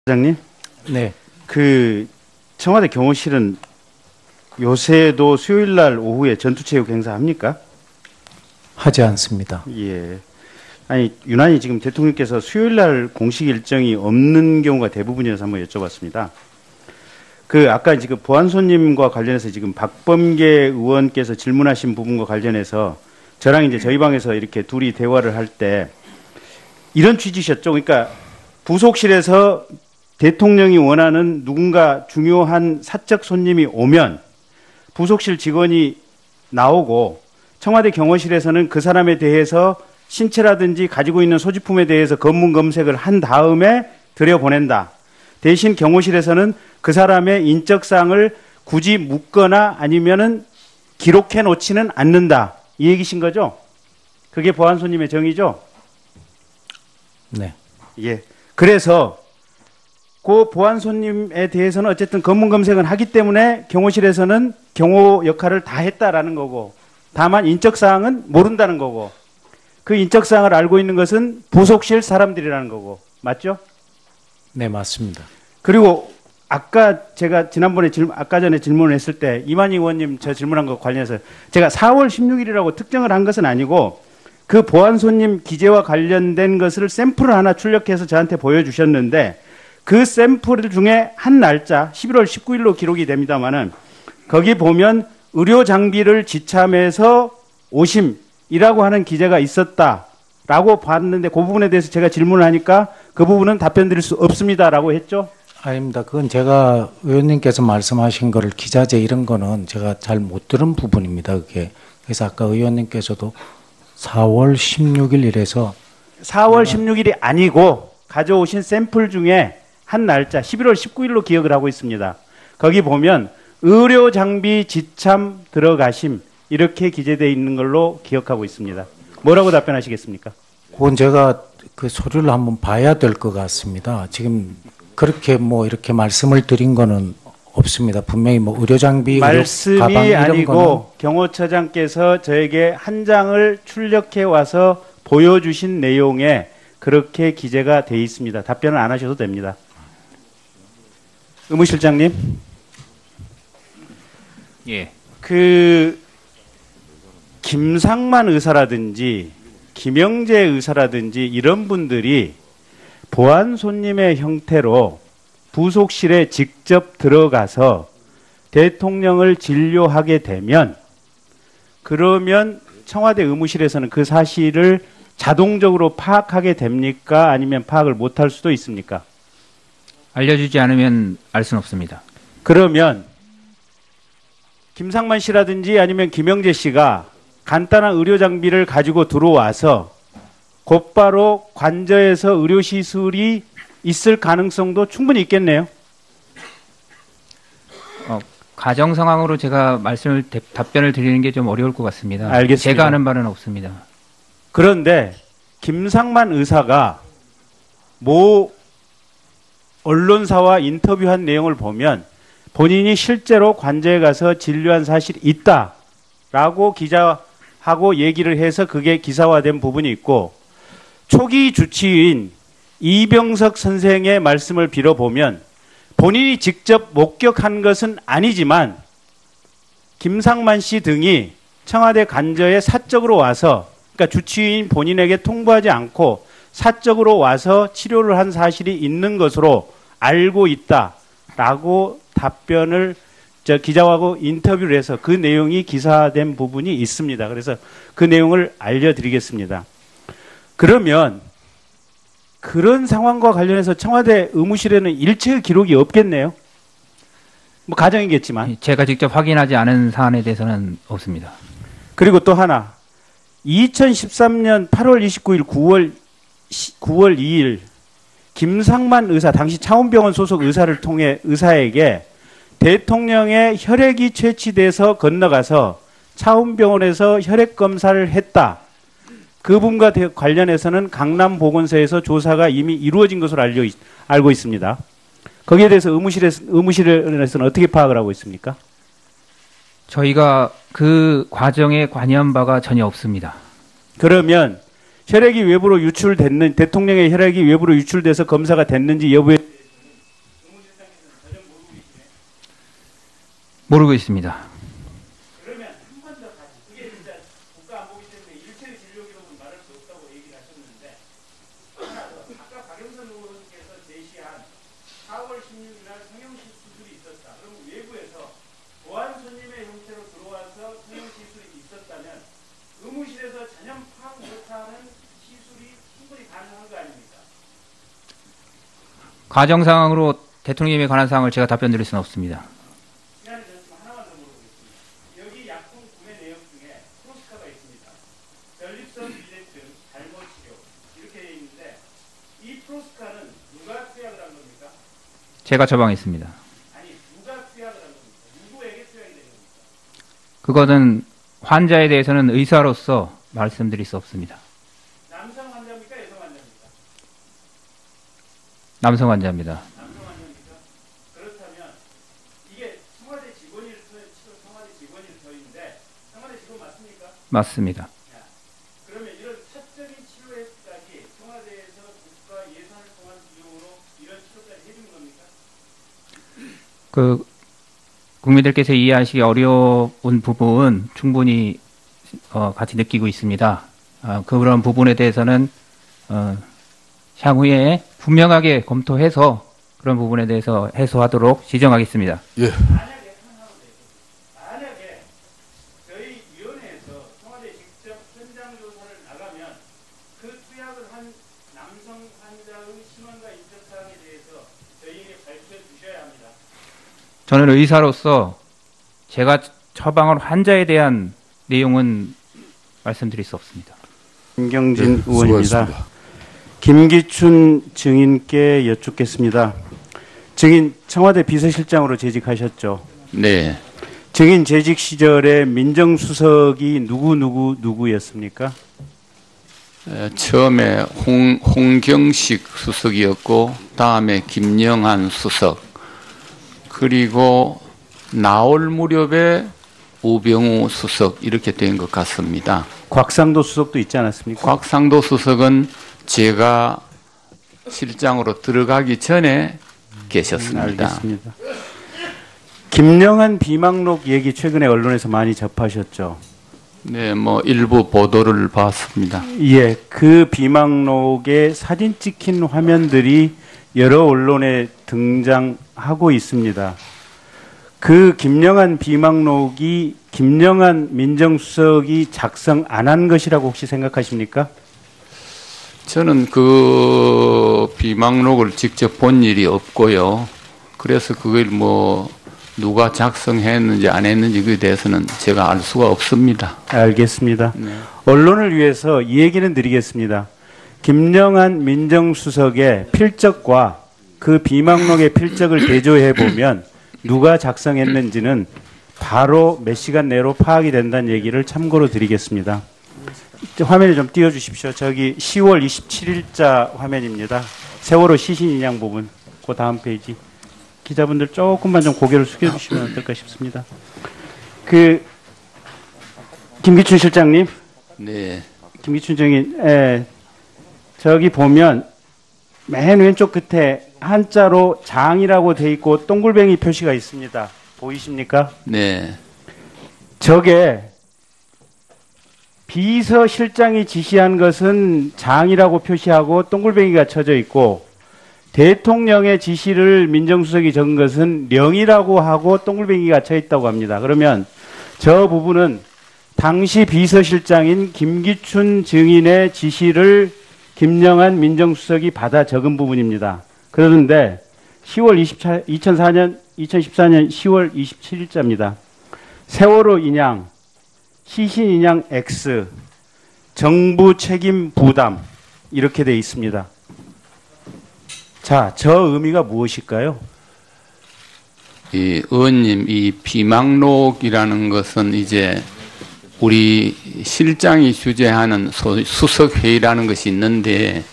부장님, 네. 그 청와대 경호실은 요새도 수요일 날 오후에 전투체육 행사 합니까? 하지 않습니다. 예. 아니, 유난히 지금 대통령께서 수요일 날 공식 일정이 없는 경우가 대부분이어서 한번 여쭤봤습니다. 아까 지금 보안손님과 관련해서 지금 박범계 의원께서 질문하신 부분과 관련해서 저랑 이제 저희 방에서 이렇게 둘이 대화를 할 때 이런 취지셨죠. 그러니까 부속실에서 대통령이 원하는 누군가 중요한 사적 손님이 오면 부속실 직원이 나오고 청와대 경호실에서는 그 사람에 대해서 신체라든지 가지고 있는 소지품에 대해서 검문 검색을 한 다음에 들여보낸다. 대신 경호실에서는 그 사람의 인적사항을 굳이 묻거나 아니면은 기록해 놓지는 않는다. 이 얘기신 거죠? 그게 보안손님의 정의죠? 네. 예. 그래서 그 보안손님에 대해서는 어쨌든 검문 검색은 하기 때문에 경호실에서는 경호 역할을 다 했다라는 거고, 다만 인적사항은 모른다는 거고, 그 인적사항을 알고 있는 것은 부속실 사람들이라는 거고, 맞죠? 네, 맞습니다. 그리고 아까 제가 지난번에 아까 전에 질문을 했을 때 이만희 의원님 저 질문한 거 관련해서 제가 4월 16일이라고 특정을 한 것은 아니고 그 보안손님 기재와 관련된 것을 샘플을 하나 출력해서 저한테 보여주셨는데 그 샘플 중에 한 날짜 11월 19일로 기록이 됩니다만은 거기 보면 의료 장비를 지참해서 오심이라고 하는 기재가 있었다라고 봤는데 그 부분에 대해서 제가 질문을 하니까 그 부분은 답변 드릴 수 없습니다라고 했죠? 아닙니다. 그건 제가 의원님께서 말씀하신 거를 기자재 이런 거는 제가 잘 못 들은 부분입니다. 그게. 그래서 아까 의원님께서도 4월 16일 이래서 4월 16일이 아니고 가져오신 샘플 중에 한 날짜 11월 19일로 기억을 하고 있습니다. 거기 보면 의료 장비 지참 들어가심 이렇게 기재되어 있는 걸로 기억하고 있습니다. 뭐라고 답변하시겠습니까? 그건 제가 그 서류를 한번 봐야 될 것 같습니다. 지금 그렇게 뭐 이렇게 말씀을 드린 거는 없습니다. 분명히 뭐 의료 장비, 말씀이 가방 이런 아니고 거는 경호처장께서 저에게 한 장을 출력해 와서 보여주신 내용에 그렇게 기재가 돼 있습니다. 답변을 안 하셔도 됩니다. 의무실장님. 예. 김상만 의사라든지 김영재 의사라든지 이런 분들이 보안 손님의 형태로 부속실에 직접 들어가서 대통령을 진료하게 되면 그러면 청와대 의무실에서는 그 사실을 자동적으로 파악하게 됩니까? 아니면 파악을 못할 수도 있습니까? 알려주지 않으면 알 수는 없습니다. 그러면 김상만 씨라든지 아니면 김영재 씨가 간단한 의료 장비를 가지고 들어와서 곧바로 관저에서 의료시술이 있을 가능성도 충분히 있겠네요. 가정 상황으로 제가 답변을 드리는 게 좀 어려울 것 같습니다. 알겠습니다. 제가 아는 바는 없습니다. 그런데 김상만 의사가 모 언론사와 인터뷰한 내용을 보면 본인이 실제로 관저에 가서 진료한 사실이 있다라고 기자하고 얘기를 해서 그게 기사화된 부분이 있고 초기 주치의인 이병석 선생의 말씀을 빌어보면 본인이 직접 목격한 것은 아니지만 김상만 씨 등이 청와대 관저에 사적으로 와서 그러니까 주치의인 본인에게 통보하지 않고 사적으로 와서 치료를 한 사실이 있는 것으로 알고 있다라고 답변을 기자하고 인터뷰를 해서 그 내용이 기사화된 부분이 있습니다. 그래서 그 내용을 알려드리겠습니다. 그러면 그런 상황과 관련해서 청와대 의무실에는 일체의 기록이 없겠네요. 뭐 가정이겠지만. 제가 직접 확인하지 않은 사안에 대해서는 없습니다. 그리고 또 하나. 2013년 8월 29일 9월 2일 김상만 의사 당시 차원병원 소속 의사를 통해 의사에게 대통령의 혈액이 채취돼서 건너가서 차원병원에서 혈액 검사를 했다. 그분과 관련해서는 강남보건소에서 조사가 이미 이루어진 것으로 알고 있습니다. 거기에 대해서 의무실에서는 어떻게 파악을 하고 있습니까? 저희가 그 과정에 관여한 바가 전혀 없습니다. 그러면 혈액이 외부로 유출됐는 대통령의 혈액이 외부로 유출돼서 검사가 됐는지 여부에 모르고 있습니다. 그러면 한 번 더 다시 그게 진짜 국가안보기 때문에 일체의 진료 기록은 말할 수 없다고 얘기를 하셨는데 하나 더 아까 박영선 의원께서 제시한 4월 16일 날 성형식 수술이 있었다. 그럼 외부에서 보안 손님의 형태로 들어와서 성형 시술이 있었다면 의무실에서 전염 파악 못하는 시술이 충분히 가능한 거 아닙니까? 과정 상황으로 대통령님에 관한 사항을 제가 답변 드릴 수는 없습니다. 시간이 좀 하나만 더 물어보겠습니다. 여기 약품 구매 내용 중에 프로스카가 있습니다. 전립선 비대증, 잘못 치료 이렇게 되어 있는데 이 프로스카는 누가 투약을 한 겁니까? 제가 처방했습니다. 아니 누가 투약을 한 겁니까? 누구에게 투약이 된 겁니까? 그것은 환자에 대해서는 의사로서 말씀드릴 수 없습니다. 남성 환자입니까? 여성 환자입니까? 남성 환자입니다. 남성 환자입니까? 그렇다면 이게 청와대 직원일 터인데 청와대 직원 맞습니까? 맞습니다. 야, 그러면 이런 사적인 치료까지 청와대에서 국가 예산을 통한 비용으로 이런 치료까지 해준 겁니까? 그 국민들께서 이해하시기 어려운 부분 충분히 같이 느끼고 있습니다. 그런 부분에 대해서는 향후에 분명하게 검토해서 그런 부분에 대해서 해소하도록 지정하겠습니다. 예. 만약에 저희 위원회에서 청와대 직접 현장 조사를 나가면 그 투약을 한 남성 환자의 신원과 인적 사항에 대해서 저희에게 밝혀 주셔야 합니다. 저는 의사로서 제가 처방한 환자에 대한 내용은 말씀드릴 수 없습니다. 김경진 네, 의원입니다. 수고하셨습니다. 김기춘 증인께 여쭙겠습니다. 증인 청와대 비서실장으로 재직하셨죠? 네, 증인 재직 시절에 민정수석이 누구였습니까? 처음에 홍경식 수석이었고 다음에 김영한 수석 그리고 나올 무렵에 우병우 수석 이렇게 된 것 같습니다. 곽상도 수석도 있지 않았습니까? 곽상도 수석은 제가 실장으로 들어가기 전에 계셨습니다. 알겠습니다. 김영한 비망록 얘기 최근에 언론에서 많이 접하셨죠? 네, 뭐 일부 보도를 봤습니다. 예, 그 비망록에 사진 찍힌 화면들이 여러 언론에 등장하고 있습니다. 그 김영한 비망록이 김영한 민정수석이 작성 안 한 것이라고 혹시 생각하십니까? 저는 그 비망록을 직접 본 일이 없고요. 그래서 그걸 뭐 누가 작성했는지 안 했는지 그에 대해서는 제가 알 수가 없습니다. 알겠습니다. 네. 언론을 위해서 이 얘기는 드리겠습니다. 김영한 민정수석의 필적과 그 비망록의 필적을 대조해 보면 누가 작성했는지는 바로 몇 시간 내로 파악이 된다는 얘기를 참고로 드리겠습니다. 화면에 좀 띄워주십시오. 저기 10월 27일자 화면입니다. 세월호 시신 인양 부분. 그 다음 페이지. 기자분들 조금만 좀 고개를 숙여주시면 어떨까 싶습니다. 김기춘 실장님. 네. 김기춘 증인. 저기 보면 맨 왼쪽 끝에 한자로 장이라고 돼 있고 동글뱅이 표시가 있습니다. 보이십니까? 네. 저게 비서실장이 지시한 것은 장이라고 표시하고 동글뱅이가 쳐져 있고 대통령의 지시를 민정수석이 적은 것은 령이라고 하고 동글뱅이가 쳐 있다고 합니다. 그러면 저 부분은 당시 비서실장인 김기춘 증인의 지시를 김영한 민정수석이 받아 적은 부분입니다. 그러는데 2014년 10월 27일자입니다. 세월호 인양, 시신 인양 X, 정부 책임 부담 이렇게 돼 있습니다. 자, 저 의미가 무엇일까요? 의원님, 이 비망록이라는 것은 이제 우리 실장이 주재하는 수석회의라는 것이 있는데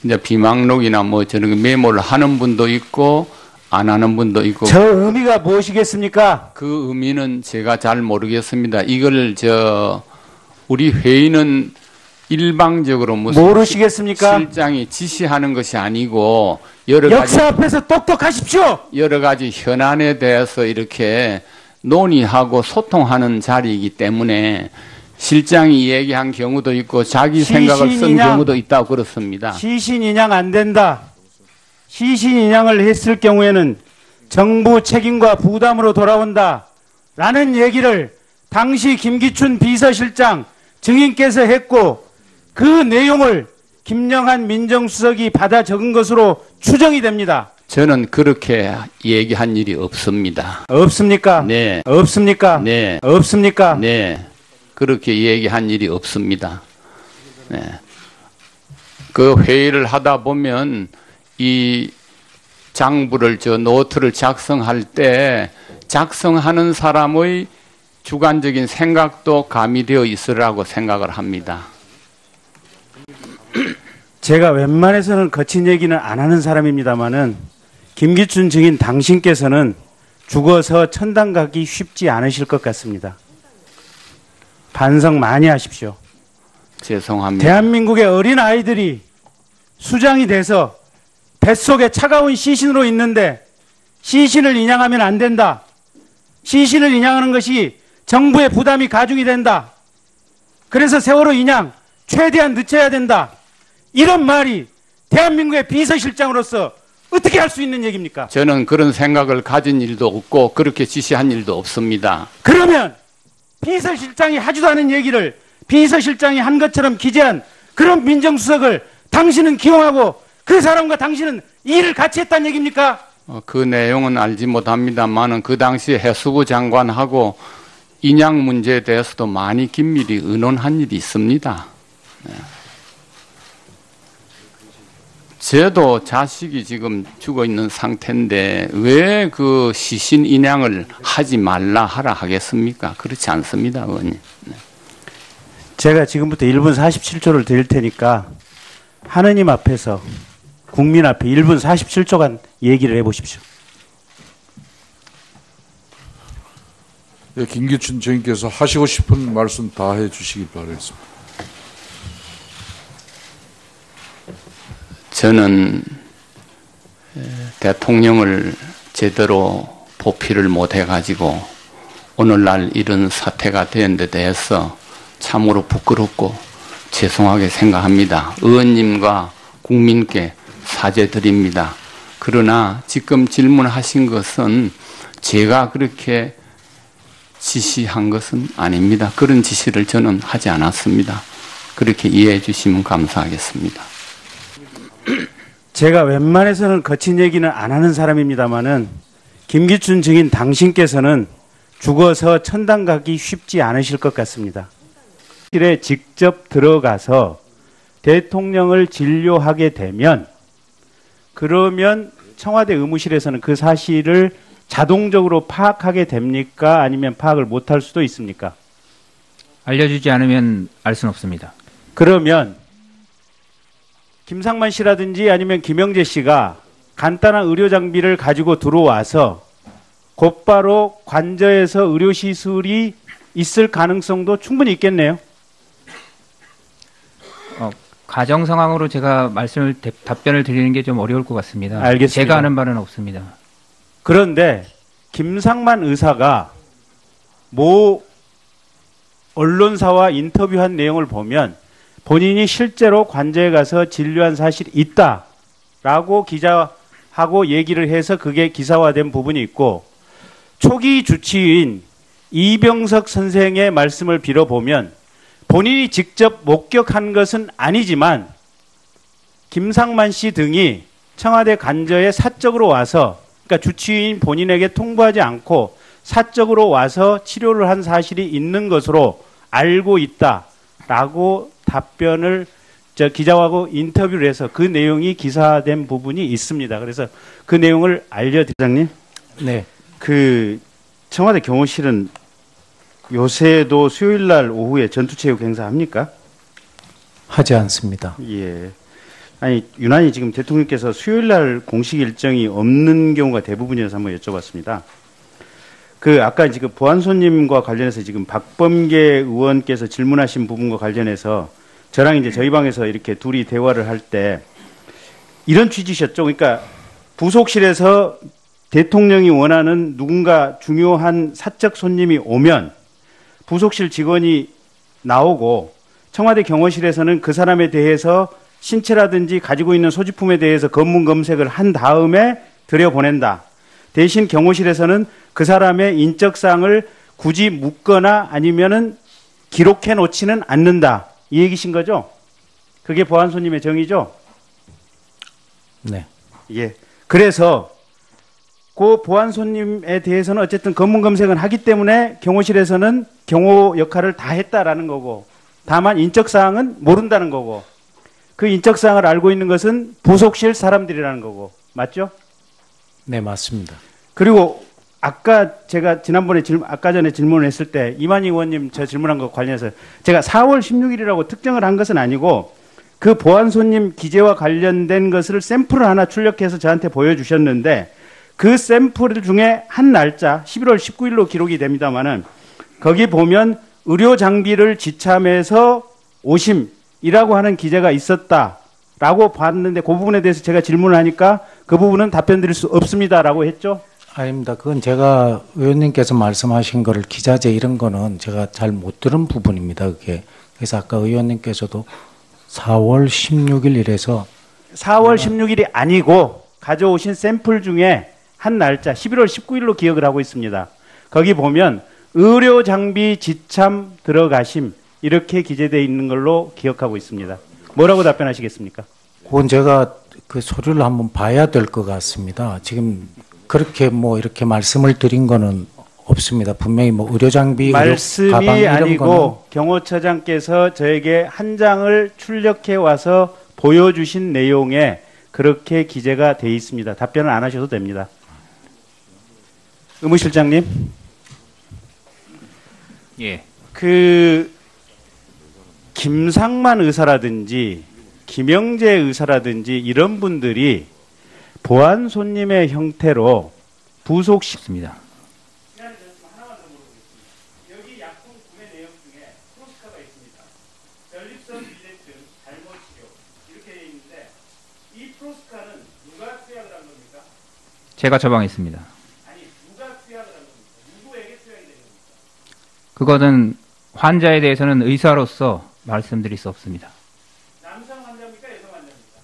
이제 비망록이나 뭐 저런 메모를 하는 분도 있고 안 하는 분도 있고 저 의미가 무엇이겠습니까? 그 의미는 제가 잘 모르겠습니다. 이걸 우리 회의는 일방적으로 무슨 모르시겠습니까? 실장이 지시하는 것이 아니고 여러 가지 역사 앞에서 똑똑하십시오. 여러 가지 현안에 대해서 이렇게 논의하고 소통하는 자리이기 때문에 실장이 얘기한 경우도 있고 자기 생각을 쓴 경우도 있다고 그렇습니다. 시신인양 안 된다. 시신인양을 했을 경우에는 정부 책임과 부담으로 돌아온다. 라는 얘기를 당시 김기춘 비서실장 증인께서 했고 그 내용을 김영한 민정수석이 받아 적은 것으로 추정이 됩니다. 저는 그렇게 얘기한 일이 없습니다. 없습니까? 네. 없습니까? 네. 없습니까? 네. 그렇게 얘기한 일이 없습니다. 네. 그 회의를 하다 보면 이 장부를 노트를 작성할 때 작성하는 사람의 주관적인 생각도 가미되어 있으라고 생각을 합니다. 제가 웬만해서는 거친 얘기는 안 하는 사람입니다만은 김기춘 증인 당신께서는 죽어서 천당 가기 쉽지 않으실 것 같습니다. 반성 많이 하십시오. 죄송합니다. 대한민국의 어린 아이들이 수장이 돼서 뱃속에 차가운 시신으로 있는데 시신을 인양하면 안 된다. 시신을 인양하는 것이 정부의 부담이 가중이 된다. 그래서 세월호 인양 최대한 늦춰야 된다. 이런 말이 대한민국의 비서실장으로서 어떻게 할 수 있는 얘기입니까? 저는 그런 생각을 가진 일도 없고 그렇게 지시한 일도 없습니다. 그러면 비서실장이 하지도 않은 얘기를 비서실장이 한 것처럼 기재한 그런 민정수석을 당신은 기용하고 그 사람과 당신은 일을 같이 했다는 얘기입니까? 그 내용은 알지 못합니다만은 그 당시 해수부 장관하고 인양 문제에 대해서도 많이 긴밀히 의논한 일이 있습니다. 네. 저도 자식이 지금 죽어 있는 상태인데 왜 그 시신 인양을 하지 말라 하라 하겠습니까? 그렇지 않습니다, 의원님. 네. 제가 지금부터 1분 47초를 드릴 테니까 하느님 앞에서 국민 앞에 1분 47초간 얘기를 해보십시오. 네, 김기춘 증인께서 하시고 싶은 말씀 다 해주시기 바라겠습니다. 저는 대통령을 제대로 보필을 못해가지고 오늘날 이런 사태가 된 데 대해서 참으로 부끄럽고 죄송하게 생각합니다. 의원님과 국민께 사죄드립니다. 그러나 지금 질문하신 것은 제가 그렇게 지시한 것은 아닙니다. 그런 지시를 저는 하지 않았습니다. 그렇게 이해해 주시면 감사하겠습니다. 제가 웬만해서는 거친 얘기는 안 하는 사람입니다만은 김기춘 증인 당신께서는 죽어서 천당 가기 쉽지 않으실 것 같습니다. 실에 직접 들어가서 대통령을 진료하게 되면 그러면 청와대 의무실에서는 그 사실을 자동적으로 파악하게 됩니까? 아니면 파악을 못할 수도 있습니까? 알려주지 않으면 알 수는 없습니다. 그러면 김상만 씨라든지 아니면 김영재 씨가 간단한 의료 장비를 가지고 들어와서 곧바로 관저에서 의료 시술이 있을 가능성도 충분히 있겠네요. 가정 상황으로 제가 답변을 드리는 게 좀 어려울 것 같습니다. 알겠습니다. 제가 아는 바는 없습니다. 그런데 김상만 의사가 모 언론사와 인터뷰한 내용을 보면 본인이 실제로 관저에 가서 진료한 사실이 있다라고 기자하고 얘기를 해서 그게 기사화된 부분이 있고 초기 주치의인 이병석 선생의 말씀을 빌어보면 본인이 직접 목격한 것은 아니지만 김상만 씨 등이 청와대 관저에 사적으로 와서 그러니까 주치의인 본인에게 통보하지 않고 사적으로 와서 치료를 한 사실이 있는 것으로 알고 있다라고 답변을 기자하고 인터뷰를 해서 그 내용이 기사화된 부분이 있습니다. 그래서 그 내용을 알려드리장님. 네. 그 청와대 경호실은 요새도 수요일 날 오후에 전투체육 행사 합니까? 하지 않습니다. 예. 아니 유난히 지금 대통령께서 수요일 날 공식 일정이 없는 경우가 대부분이라서 한번 여쭤봤습니다. 그 아까 지금 보안소님과 관련해서 지금 박범계 의원께서 질문하신 부분과 관련해서 저랑 이제 저희 방에서 이렇게 둘이 대화를 할 때 이런 취지셨죠. 그러니까 부속실에서 대통령이 원하는 누군가 중요한 사적 손님이 오면 부속실 직원이 나오고 청와대 경호실에서는 그 사람에 대해서 신체라든지 가지고 있는 소지품에 대해서 검문 검색을 한 다음에 들여보낸다. 대신 경호실에서는 그 사람의 인적사항을 굳이 묻거나 아니면은 기록해 놓지는 않는다. 이 얘기신 거죠? 그게 보안손님의 정의죠? 네. 예. 그래서 그 보안손님에 대해서는 어쨌든 검문 검색은 하기 때문에 경호실에서는 경호 역할을 다 했다라는 거고, 다만 인적사항은 모른다는 거고, 그 인적사항을 알고 있는 것은 부속실 사람들이라는 거고, 맞죠? 네, 맞습니다. 그리고 아까 제가 지난번에 아까 전에 질문을 했을 때 이만희 의원님 저 질문한 거 관련해서 제가 4월 16일이라고 특정을 한 것은 아니고 그 보안손님 기재와 관련된 것을 샘플을 하나 출력해서 저한테 보여주셨는데 그 샘플 중에 한 날짜 11월 19일로 기록이 됩니다만은 거기 보면 의료 장비를 지참해서 오심이라고 하는 기재가 있었다라고 봤는데 그 부분에 대해서 제가 질문을 하니까 그 부분은 답변 드릴 수 없습니다라고 했죠. 아닙니다. 그건 제가 의원님께서 말씀하신 거를 기자재 이런 거는 제가 잘 못 들은 부분입니다. 그게. 그래서 아까 의원님께서도 4월 16일 이래서 4월 16일이 아니고 가져오신 샘플 중에 한 날짜 11월 19일로 기억을 하고 있습니다. 거기 보면 의료 장비 지참 들어가심 이렇게 기재되어 있는 걸로 기억하고 있습니다. 뭐라고 답변하시겠습니까? 그건 제가 그 서류를 한번 봐야 될 것 같습니다. 지금 그렇게 뭐 이렇게 말씀을 드린 거는 없습니다. 분명히 뭐 의료 장비, 말씀이 가방 이런 아니고 거는 경호처장께서 저에게 한 장을 출력해 와서 보여주신 내용에 그렇게 기재가 돼 있습니다. 답변을 안 하셔도 됩니다. 의무실장님. 예. 그 김상만 의사라든지 김영재 의사라든지 이런 분들이 보안 손님의 형태로 부속시킵니다. 여기 약품 구매 내용 중에 프로스카가 있습니다. 전립선 비대증, 잘못 치료 이렇게 되어 있는데 이 프로스카는 누가 투약을 한 겁니까? 제가 처방했습니다. 아니 누가 투약을 한 겁니까? 누구에게 투약이 된 겁니까? 그거는 환자에 대해서는 의사로서 말씀드릴 수 없습니다. 남성 환자입니까? 여성 환자입니까?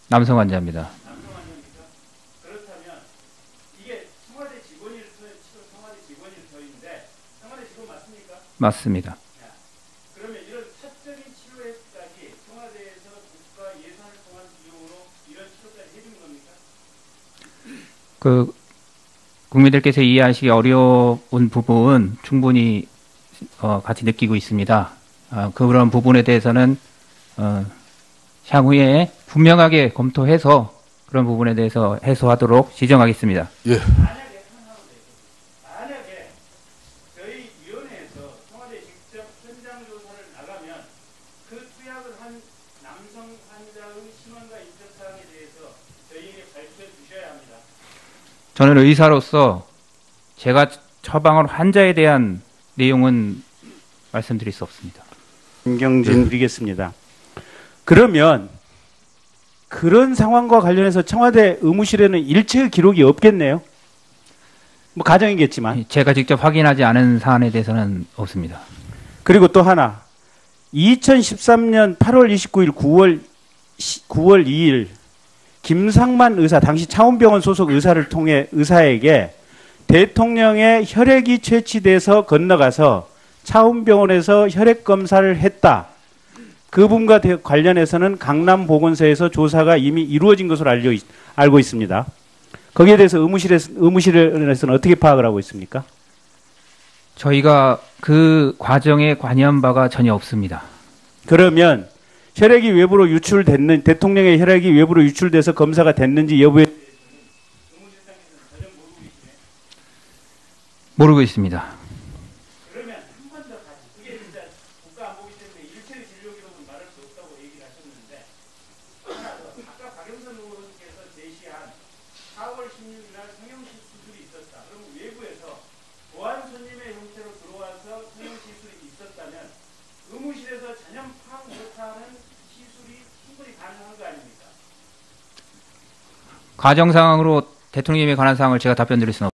남성 환자입니다. 남성 환자입니까? 그렇다면 이게 청와대 직원이 서 있는데 청와대 직원 맞습니까? 맞습니다. 그러면 이런 사적인 치료에까지 청와대에서 국가 예산을 통한 비용으로 이런 치료까지 해준 겁니까? 그 국민들께서 이해하시기 어려운 부분 충분히 같이 느끼고 있습니다. 그런 부분에 대해서는 향후에 분명하게 검토해서 그런 부분에 대해서 해소하도록 지정하겠습니다. 예. 만약에 저희 위원회에서 청와대 직접 현장 조사를 나가면 그 투약을 한 남성 환자의 신원과 인적사항에 대해서 저희에게 발표해 주셔야 합니다. 저는 의사로서 제가 처방한 환자에 대한 내용은 말씀드릴 수 없습니다. 김경진 드리겠습니다. 그러면 그런 상황과 관련해서 청와대 의무실에는 일체의 기록이 없겠네요. 뭐 가정이겠지만. 제가 직접 확인하지 않은 사안에 대해서는 없습니다. 그리고 또 하나. 2013년 8월 29일 9월 2일 김상만 의사 당시 차원병원 소속 의사를 통해 의사에게 대통령의 혈액이 채취돼서 건너가서 차원병원에서 혈액 검사를 했다. 그 부분과 관련해서는 강남보건소에서 조사가 이미 이루어진 것으로 알고 있습니다. 거기에 대해서 의무실에서는 어떻게 파악을 하고 있습니까? 저희가 그 과정에 관여한 바가 전혀 없습니다. 그러면 혈액이 외부로 유출됐는 대통령의 혈액이 외부로 유출돼서 검사가 됐는지 여부에 모르고 있습니다. 그러면 한 번 더 다시 그게 진짜 국가안보기 때문에 일체의 진료기록은 말할 수 없다고 얘기를 하셨는데 하나 더 아까 박영선 의원께서 제시한 4월 16일 날 성형식 수술이 있었다. 그러면 외부에서 보안 손님의 형태로 들어와서 성형시술이 있었다면 의무실에서 전혀 파악 못하는 시술이 충분히 가능한 거 아닙니까? 과정 상황으로 대통령님에 관한 사항을 제가 답변 드릴 수는